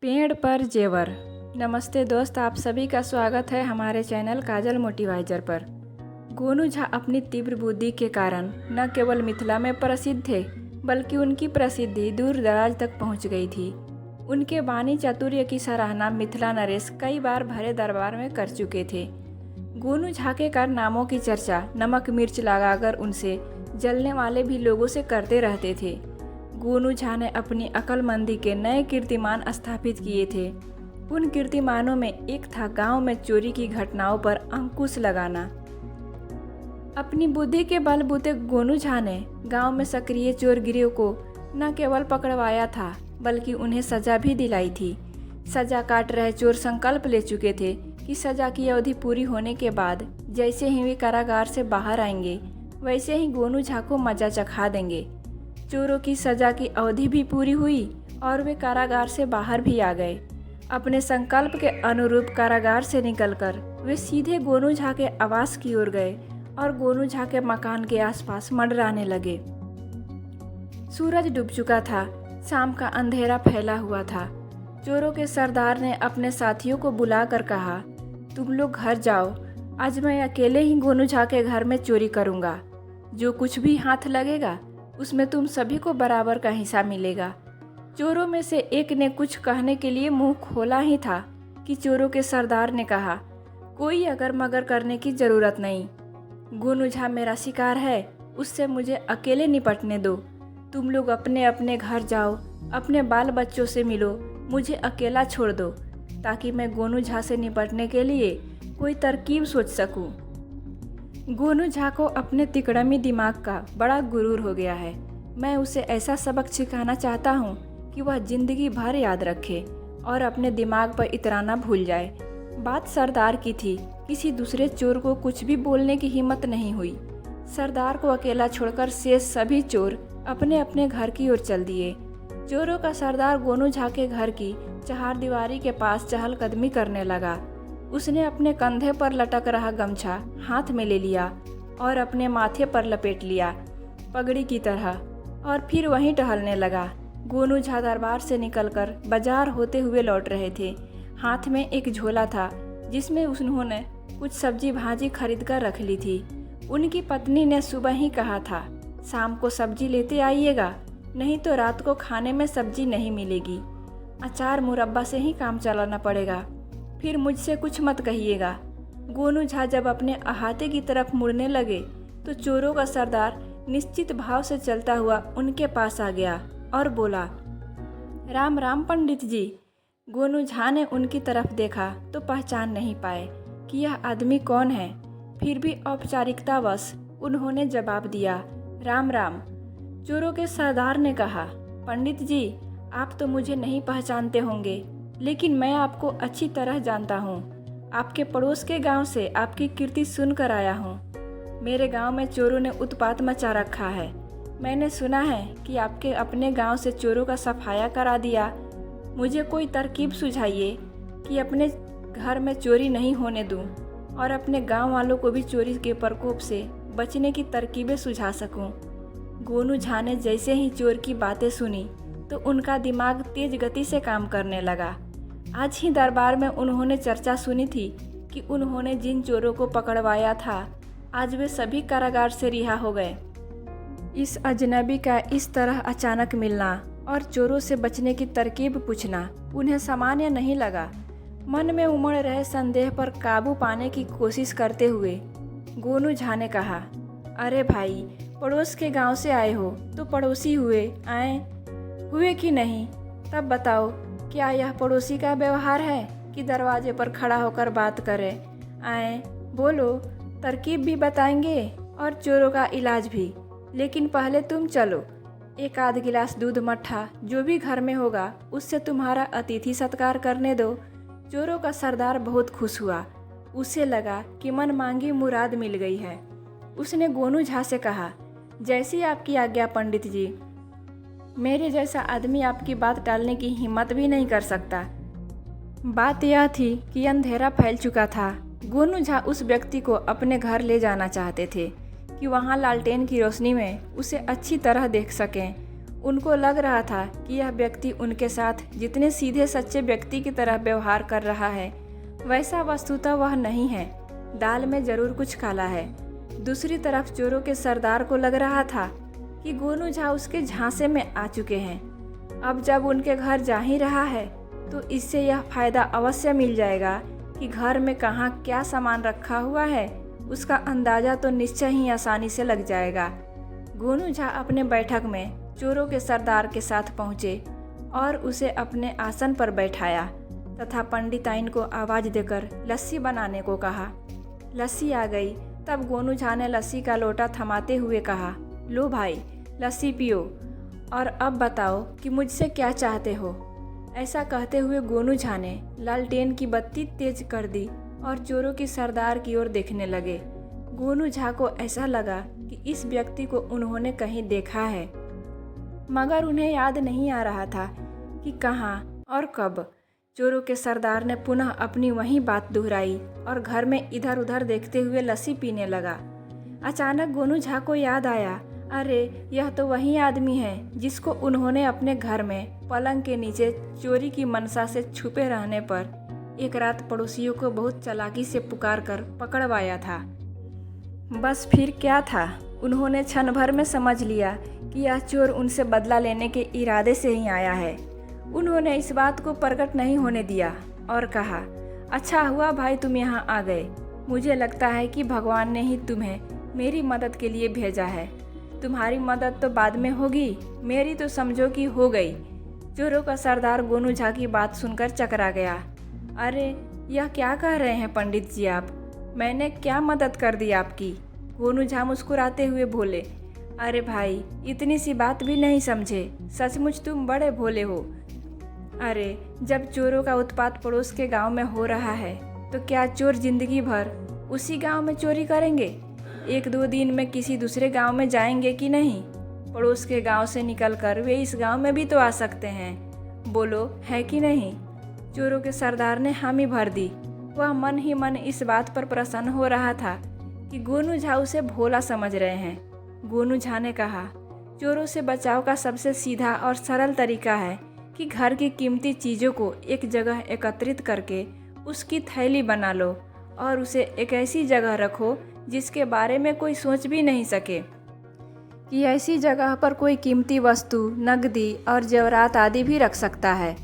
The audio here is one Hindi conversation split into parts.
पेड़ पर जेवर। नमस्ते दोस्त, आप सभी का स्वागत है हमारे चैनल काजल मोटिवाइजर पर। गोनू झा अपनी तीव्र बुद्धि के कारण न केवल मिथिला में प्रसिद्ध थे, बल्कि उनकी प्रसिद्धि दूर दराज तक पहुंच गई थी। उनके वाणी चातुर्य की सराहना मिथिला नरेश कई बार भरे दरबार में कर चुके थे। गोनू झा के कारनामों की चर्चा नमक मिर्च लगाकर उनसे जलने वाले भी लोगों से करते रहते थे। गोनू झा ने अपनी अक्लमंदी के नए कीर्तिमान स्थापित किए थे। उन कीर्तिमानों में एक था गांव में चोरी की घटनाओं पर अंकुश लगाना। अपनी बुद्धि के बलबूते गोनू झा ने गांव में सक्रिय चोरगिरों को न केवल पकड़वाया था, बल्कि उन्हें सजा भी दिलाई थी। सजा काट रहे चोर संकल्प ले चुके थे कि सजा की अवधि पूरी होने के बाद जैसे ही वे कारागार से बाहर आएंगे, वैसे ही गोनू झा को मजा चखा देंगे। चोरों की सजा की अवधि भी पूरी हुई और वे कारागार से बाहर भी आ गए। अपने संकल्प के अनुरूप कारागार से निकलकर वे सीधे गोनू झा के आवास की ओर गए और गोनू झा के मकान के आसपास मंडराने लगे। सूरज डूब चुका था, शाम का अंधेरा फैला हुआ था। चोरों के सरदार ने अपने साथियों को बुलाकर कहा, तुम लोग घर जाओ, आज मैं अकेले ही गोनू झा के घर में चोरी करूँगा। जो कुछ भी हाथ लगेगा उसमें तुम सभी को बराबर का हिस्सा मिलेगा। चोरों में से एक ने कुछ कहने के लिए मुंह खोला ही था कि चोरों के सरदार ने कहा, कोई अगर मगर करने की ज़रूरत नहीं। गोनू झा मेरा शिकार है, उससे मुझे अकेले निपटने दो। तुम लोग अपने अपने घर जाओ, अपने बाल बच्चों से मिलो, मुझे अकेला छोड़ दो, ताकि मैं गोनू झा से निपटने के लिए कोई तरकीब सोच सकूं। गोनू झा को अपने तिकड़मी दिमाग का बड़ा गुरूर हो गया है। मैं उसे ऐसा सबक सिखाना चाहता हूँ कि वह जिंदगी भर याद रखे और अपने दिमाग पर इतराना भूल जाए। बात सरदार की थी, किसी दूसरे चोर को कुछ भी बोलने की हिम्मत नहीं हुई। सरदार को अकेला छोड़कर शेष सभी चोर अपने अपने घर की ओर चल दिए। चोरों का सरदार गोनू झा के घर की चहारदीवारी के पास चहलकदमी करने लगा। उसने अपने कंधे पर लटक रहा गमछा हाथ में ले लिया और अपने माथे पर लपेट लिया पगड़ी की तरह, और फिर वहीं टहलने लगा। गोनू झा दरबार से निकलकर बाजार होते हुए लौट रहे थे। हाथ में एक झोला था जिसमें उन्होंने कुछ सब्जी भाजी खरीद कर रख ली थी। उनकी पत्नी ने सुबह ही कहा था, शाम को सब्जी लेते आइएगा, नहीं तो रात को खाने में सब्जी नहीं मिलेगी। अचार मुरब्बा से ही काम चलाना पड़ेगा, फिर मुझसे कुछ मत कहिएगा। गोनू झा जब अपने अहाते की तरफ मुड़ने लगे तो चोरों का सरदार निश्चित भाव से चलता हुआ उनके पास आ गया और बोला, राम राम पंडित जी। गोनू झा ने उनकी तरफ देखा तो पहचान नहीं पाए कि यह आदमी कौन है। फिर भी औपचारिकतावश उन्होंने जवाब दिया, राम राम। चोरों के सरदार ने कहा, पंडित जी, आप तो मुझे नहीं पहचानते होंगे, लेकिन मैं आपको अच्छी तरह जानता हूँ। आपके पड़ोस के गांव से आपकी कीर्ति सुनकर आया हूँ। मेरे गांव में चोरों ने उत्पात मचा रखा है। मैंने सुना है कि आपके अपने गांव से चोरों का सफाया करा दिया। मुझे कोई तरकीब सुझाइए कि अपने घर में चोरी नहीं होने दूँ और अपने गांव वालों को भी चोरी के प्रकोप से बचने की तरकीबें सुझा सकूं। गोनू झा ने जैसे ही चोर की बातें सुनी तो उनका दिमाग तेज गति से काम करने लगा। आज ही दरबार में उन्होंने चर्चा सुनी थी कि उन्होंने जिन चोरों को पकड़वाया था, आज वे सभी कारागार से रिहा हो गए। इस अजनबी का इस तरह अचानक मिलना और चोरों से बचने की तरकीब पूछना उन्हें सामान्य नहीं लगा। मन में उमड़ रहे संदेह पर काबू पाने की कोशिश करते हुए गोनू झा ने कहा, अरे भाई, पड़ोस के गांव से आए हो तो पड़ोसी आए हुए कि नहीं? तब बताओ, क्या यह पड़ोसी का व्यवहार है कि दरवाजे पर खड़ा होकर बात करे? आए, बोलो, तरकीब भी बताएंगे और चोरों का इलाज भी। लेकिन पहले तुम चलो, एक आध गिलास दूध मट्ठा जो भी घर में होगा उससे तुम्हारा अतिथि सत्कार करने दो। चोरों का सरदार बहुत खुश हुआ। उसे लगा कि मन मांगी मुराद मिल गई है। उसने गोनू झा से कहा, जैसी आपकी आज्ञा पंडित जी। मेरे जैसा आदमी आपकी बात टालने की हिम्मत भी नहीं कर सकता। बात यह थी कि अंधेरा फैल चुका था। गोनू झा उस व्यक्ति को अपने घर ले जाना चाहते थे कि वहां लालटेन की रोशनी में उसे अच्छी तरह देख सकें। उनको लग रहा था कि यह व्यक्ति उनके साथ जितने सीधे सच्चे व्यक्ति की तरह व्यवहार कर रहा है वैसा वस्तुतः वह नहीं है। दाल में जरूर कुछ काला है। दूसरी तरफ चोरों के सरदार को लग रहा था कि गोनू झा उसके झांसे में आ चुके हैं। अब जब उनके घर जा ही रहा है तो इससे यह फायदा अवश्य मिल जाएगा कि घर में कहाँ क्या सामान रखा हुआ है उसका अंदाजा तो निश्चय ही आसानी से लग जाएगा। गोनू झा अपने बैठक में चोरों के सरदार के साथ पहुँचे और उसे अपने आसन पर बैठाया तथा पंडिताइन को आवाज़ देकर लस्सी बनाने को कहा। लस्सी आ गई। तब गोनू झा ने लस्सी का लोटा थमाते हुए कहा, लो भाई लस्सी पियो और अब बताओ कि मुझसे क्या चाहते हो। ऐसा कहते हुए गोनू झा ने लालटेन की बत्ती तेज कर दी और चोरों की सरदार की ओर देखने लगे। गोनू झा को ऐसा लगा कि इस व्यक्ति को उन्होंने कहीं देखा है, मगर उन्हें याद नहीं आ रहा था कि कहाँ और कब। चोरों के सरदार ने पुनः अपनी वही बात दोहराई और घर में इधर उधर देखते हुए लस्सी पीने लगा। अचानक गोनू झा को याद आया, अरे यह तो वही आदमी है जिसको उन्होंने अपने घर में पलंग के नीचे चोरी की मनसा से छुपे रहने पर एक रात पड़ोसियों को बहुत चालाकी से पुकार कर पकड़वाया था। बस फिर क्या था, उन्होंने क्षण भर में समझ लिया कि यह चोर उनसे बदला लेने के इरादे से ही आया है। उन्होंने इस बात को प्रकट नहीं होने दिया और कहा, अच्छा हुआ भाई तुम यहाँ आ गए। मुझे लगता है कि भगवान ने ही तुम्हें मेरी मदद के लिए भेजा है। तुम्हारी मदद तो बाद में होगी, मेरी तो समझो कि हो गई। चोरों का सरदार गोनू झा की बात सुनकर चकरा गया। अरे यह क्या कह रहे हैं पंडित जी आप, मैंने क्या मदद कर दी आपकी। गोनू झा मुस्कुराते हुए बोले, अरे भाई इतनी सी बात भी नहीं समझे, सचमुच तुम बड़े भोले हो। अरे जब चोरों का उत्पात पड़ोस के गांव में हो रहा है तो क्या चोर जिंदगी भर उसी गांव में चोरी करेंगे? एक दो दिन में किसी दूसरे गांव में जाएंगे कि नहीं? पड़ोस के गांव से निकलकर वे इस गांव में भी तो आ सकते हैं। बोलो है कि नहीं? चोरों के सरदार ने हामी भर दी। वह मन ही मन इस बात पर प्रसन्न हो रहा था कि गोनू झा उसे भोला समझ रहे हैं। गोनू झा ने कहा, चोरों से बचाव का सबसे सीधा और सरल तरीका है कि घर की कीमती चीज़ों को एक जगह एकत्रित करके उसकी थैली बना लो और उसे एक ऐसी जगह रखो जिसके बारे में कोई सोच भी नहीं सके कि ऐसी जगह पर कोई कीमती वस्तु, नकदी और जेवरात आदि भी रख सकता है।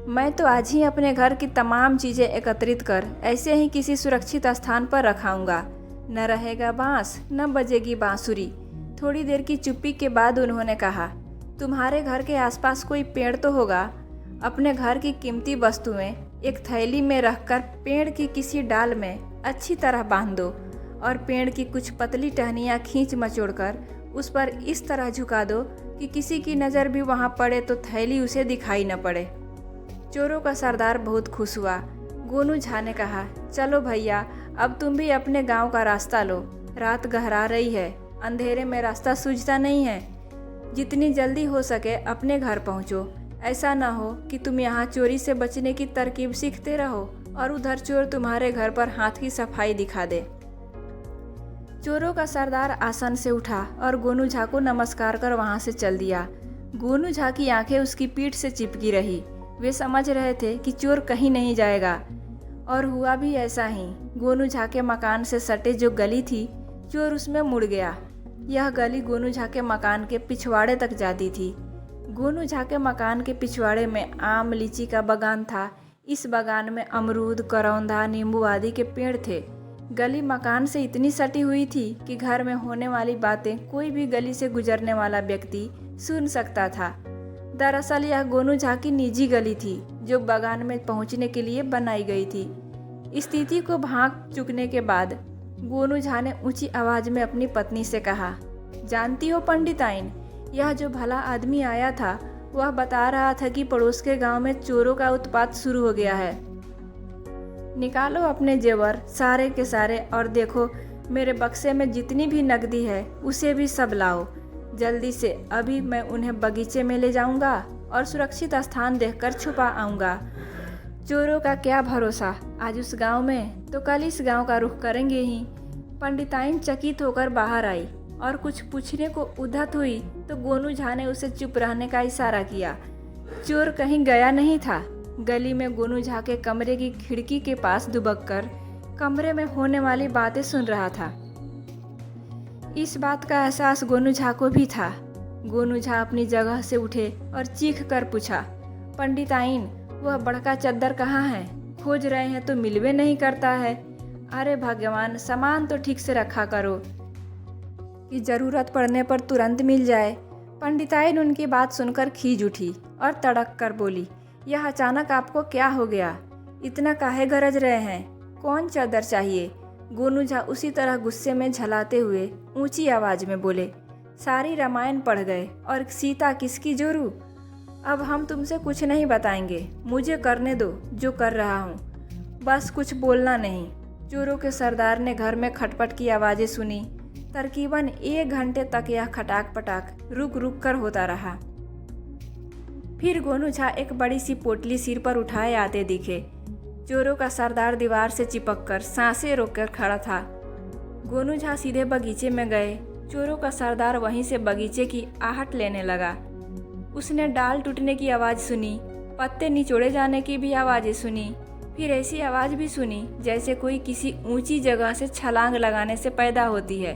मैं तो आज ही अपने घर की तमाम चीज़ें एकत्रित कर ऐसे ही किसी सुरक्षित स्थान पर रखाऊंगा। न रहेगा बांस, न बजेगी बांसुरी। थोड़ी देर की चुप्पी के बाद उन्होंने कहा, तुम्हारे घर के आसपास कोई पेड़ तो होगा। अपने घर की कीमती वस्तुएं एक थैली में रखकर पेड़ की किसी डाल में अच्छी तरह बांध दो और पेड़ की कुछ पतली टहनियाँ खींच मचोड़कर उस पर इस तरह झुका दो कि किसी की नज़र भी वहाँ पड़े तो थैली उसे दिखाई न पड़े। चोरों का सरदार बहुत खुश हुआ। गोनू झा ने कहा, चलो भैया अब तुम भी अपने गांव का रास्ता लो। रात गहरा रही है, अंधेरे में रास्ता सूझता नहीं है। जितनी जल्दी हो सके अपने घर पहुंचो। ऐसा ना हो कि तुम यहाँ चोरी से बचने की तरकीब सीखते रहो और उधर चोर तुम्हारे घर पर हाथ की सफाई दिखा दे। चोरों का सरदार आसन से उठा और गोनू झा को नमस्कार कर वहाँ से चल दिया। गोनू झा की आंखें उसकी पीठ से चिपकी रही। वे समझ रहे थे कि चोर कहीं नहीं जाएगा और हुआ भी ऐसा ही। गोनू झा के मकान से सटे जो गली थी, चोर उसमें मुड़ गया। यह गली गोनू झा के मकान के पिछवाड़े तक जाती थी। गोनू झा के मकान के पिछवाड़े में आम लीची का बागान था। इस बागान में अमरूद, करौंदा, नींबू आदि के पेड़ थे। गली मकान से इतनी सटी हुई थी कि घर में होने वाली बातें कोई भी गली से गुजरने वाला व्यक्ति सुन सकता था। दरअसल यह गोनू झा की निजी गली थी जो बागान में पहुंचने के लिए बनाई गई थी। स्थिति को भांप चुकने के बाद गोनू झा ने ऊंची आवाज में अपनी पत्नी से कहा, जानती हो पंडिताइन, यह जो भला आदमी आया था वह बता रहा था कि पड़ोस के गांव में चोरों का उत्पात शुरू हो गया है। निकालो अपने जेवर सारे के सारे और देखो मेरे बक्से में जितनी भी नकदी है उसे भी सब लाओ जल्दी से। अभी मैं उन्हें बगीचे में ले जाऊंगा और सुरक्षित स्थान देखकर छुपा आऊंगा। चोरों का क्या भरोसा, आज उस गांव में तो कल इस गांव का रुख करेंगे ही। पंडिताइन चकित होकर बाहर आई और कुछ पूछने को उद्धत हुई तो गोनू झा ने उसे चुप रहने का इशारा किया। चोर कहीं गया नहीं था। गली में गोनू झा के कमरे की खिड़की के पास दुबक कर कमरे में होने वाली बातें सुन रहा था। इस बात का एहसास गोनू झा को भी था। गोनू झा अपनी जगह से उठे और चीख कर पूछा, पंडिताइन, वह बड़का चद्दर कहाँ है? खोज रहे हैं तो मिलवे नहीं करता है। अरे भगवान, सामान तो ठीक से रखा करो कि जरूरत पड़ने पर तुरंत मिल जाए। पंडिताइन उनकी बात सुनकर खींच उठी और तड़क कर बोली, यह अचानक आपको क्या हो गया? इतना काहे गरज रहे हैं? कौन चादर चाहिए? गोनू झा उसी तरह गुस्से में झलाते हुए ऊंची आवाज में बोले, सारी रामायण पढ़ गए और सीता किसकी जोरू? अब हम तुमसे कुछ नहीं बताएंगे, मुझे करने दो जो कर रहा हूँ, बस कुछ बोलना नहीं। चोरों के सरदार ने घर में खटपट की आवाज़ें सुनी। तकरीबन 1 घंटे तक यह खटाक पटाक रुक रुक कर होता रहा। फिर गोनू झा एक बड़ी सी पोटली सिर पर उठाए आते दिखे। चोरों का सरदार दीवार से चिपक कर सांसें रोककर खड़ा था। गोनू झा सीधे बगीचे में गए। चोरों का सरदार वहीं से बगीचे की आहट लेने लगा। उसने डाल टूटने की आवाज़ सुनी, पत्ते निचोड़े जाने की भी आवाज़ें सुनी। फिर ऐसी आवाज़ भी सुनी जैसे कोई किसी ऊंची जगह से छलांग लगाने से पैदा होती है।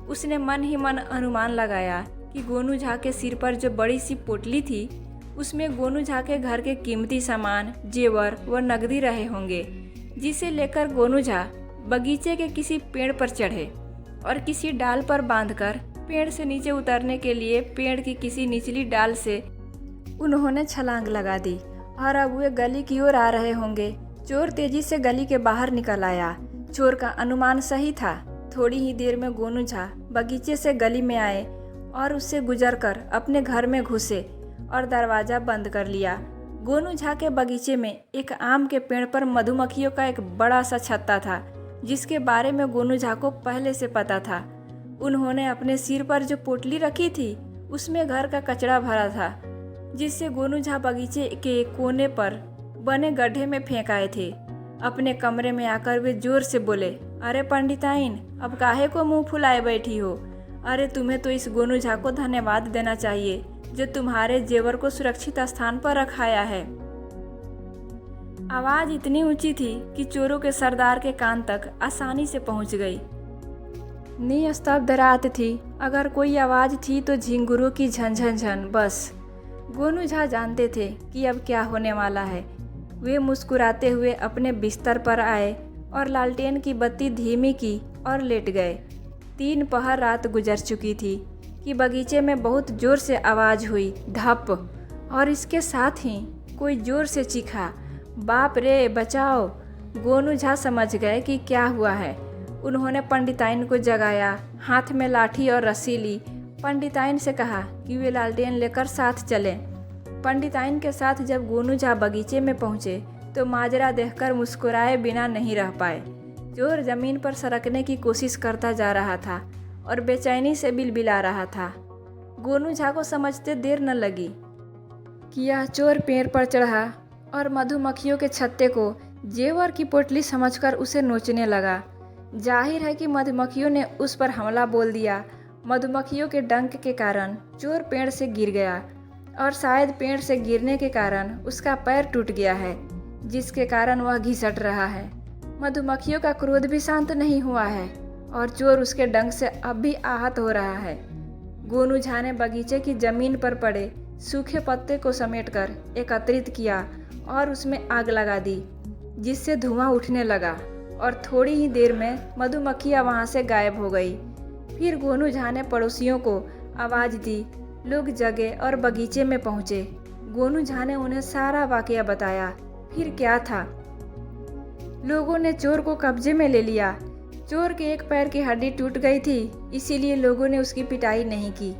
उसने मन ही मन अनुमान लगाया कि गोनू झा के सिर पर जो बड़ी सी पोटली थी उसमें गोनू झा के घर के कीमती सामान, जेवर व नकदी रहे होंगे, जिसे लेकर गोनू झा बगीचे के किसी पेड़ पर चढ़े और किसी डाल पर बांधकर पेड़ से नीचे उतरने के लिए पेड़ की किसी निचली डाल से उन्होंने छलांग लगा दी और अब वे गली की ओर आ रहे होंगे। चोर तेजी से गली के बाहर निकल आया। चोर का अनुमान सही था। थोड़ी ही देर में गोनू झा बगीचे से गली में आए और उससे गुजरकर अपने घर में घुसे और दरवाज़ा बंद कर लिया। गोनू झा के बगीचे में एक आम के पेड़ पर मधुमक्खियों का एक बड़ा सा छत्ता था, जिसके बारे में गोनू झा को पहले से पता था। उन्होंने अपने सिर पर जो पोटली रखी थी उसमें घर का कचरा भरा था, जिससे गोनू झा बगीचे के कोने पर बने गड्ढे में फेंक आए थे। अपने कमरे में आकर वे जोर से बोले, अरे पंडिताइन, अब काहे को मुंह फुलाए बैठी हो? अरे तुम्हें तो इस गोनू झा को धन्यवाद देना चाहिए जो तुम्हारे जेवर को सुरक्षित स्थान पर रखाया है। आवाज इतनी ऊंची थी कि चोरों के सरदार के कान तक आसानी से पहुंच गई। निस्तब्ध रात थी। अगर कोई आवाज थी तो झिंगुरों की झनझन झन बस। गोनू झा जानते थे कि अब क्या होने वाला है। वे मुस्कुराते हुए अपने बिस्तर पर आए और लालटेन की बत्ती धीमी की और लेट गए। 3 पहर रात गुजर चुकी थी कि बगीचे में बहुत जोर से आवाज़ हुई, धप, और इसके साथ ही कोई जोर से चीखा, बाप रे बचाओ। गोनू झा समझ गए कि क्या हुआ है। उन्होंने पंडिताइन को जगाया, हाथ में लाठी और रस्सी ली। पंडिताइन से कहा कि वे लालटेन लेकर साथ चलें। पंडिताइन के साथ जब गोनू झा बगीचे में पहुँचे तो माजरा देखकर मुस्कुराए बिना नहीं रह पाए। चोर जमीन पर सरकने की कोशिश करता जा रहा था और बेचैनी से बिलबिला रहा था। गोनू झा को समझते देर न लगी कि यह चोर पेड़ पर चढ़ा और मधुमक्खियों के छत्ते को जेवर की पोटली समझकर उसे नोचने लगा। जाहिर है कि मधुमक्खियों ने उस पर हमला बोल दिया। मधुमक्खियों के डंक के कारण चोर पेड़ से गिर गया और शायद पेड़ से गिरने के कारण उसका पैर टूट गया है, जिसके कारण वह घिसट रहा है। मधुमक्खियों का क्रोध भी शांत नहीं हुआ है और चोर उसके डंक से अब भी आहत हो रहा है। गोनू झा ने बगीचे की जमीन पर पड़े सूखे पत्ते को समेटकर एकत्रित किया और उसमें आग लगा दी, जिससे धुआं उठने लगा और थोड़ी ही देर में मधुमक्खियाँ वहाँ से गायब हो गई। फिर गोनू झा ने पड़ोसियों को आवाज़ दी। लोग जगे और बगीचे में पहुँचे। गोनू झा ने उन्हें सारा वाकया बताया। फिर क्या था? लोगों ने चोर को कब्जे में ले लिया। चोर के एक पैर की हड्डी टूट गई थी, इसीलिए लोगों ने उसकी पिटाई नहीं की।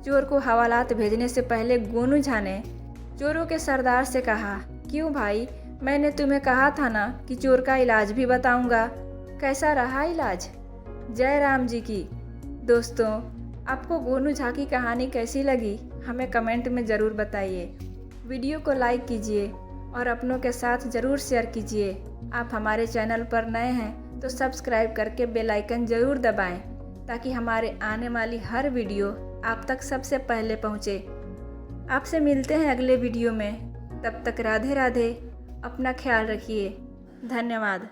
चोर को हवालात भेजने से पहले गोनू झा ने चोरों के सरदार से कहा, क्यों भाई, मैंने तुम्हें कहा था ना कि चोर का इलाज भी बताऊंगा। कैसा रहा इलाज? जय राम जी की। दोस्तों, आपको गोनू झा की कहानी कैसी लगी हमें कमेंट में ज़रूर बताइए। वीडियो को लाइक कीजिए और अपनों के साथ ज़रूर शेयर कीजिए। आप हमारे चैनल पर नए हैं तो सब्सक्राइब करके बेल आइकन ज़रूर दबाएं ताकि हमारे आने वाली हर वीडियो आप तक सबसे पहले पहुँचे। आपसे मिलते हैं अगले वीडियो में। तब तक राधे राधे, अपना ख्याल रखिए। धन्यवाद।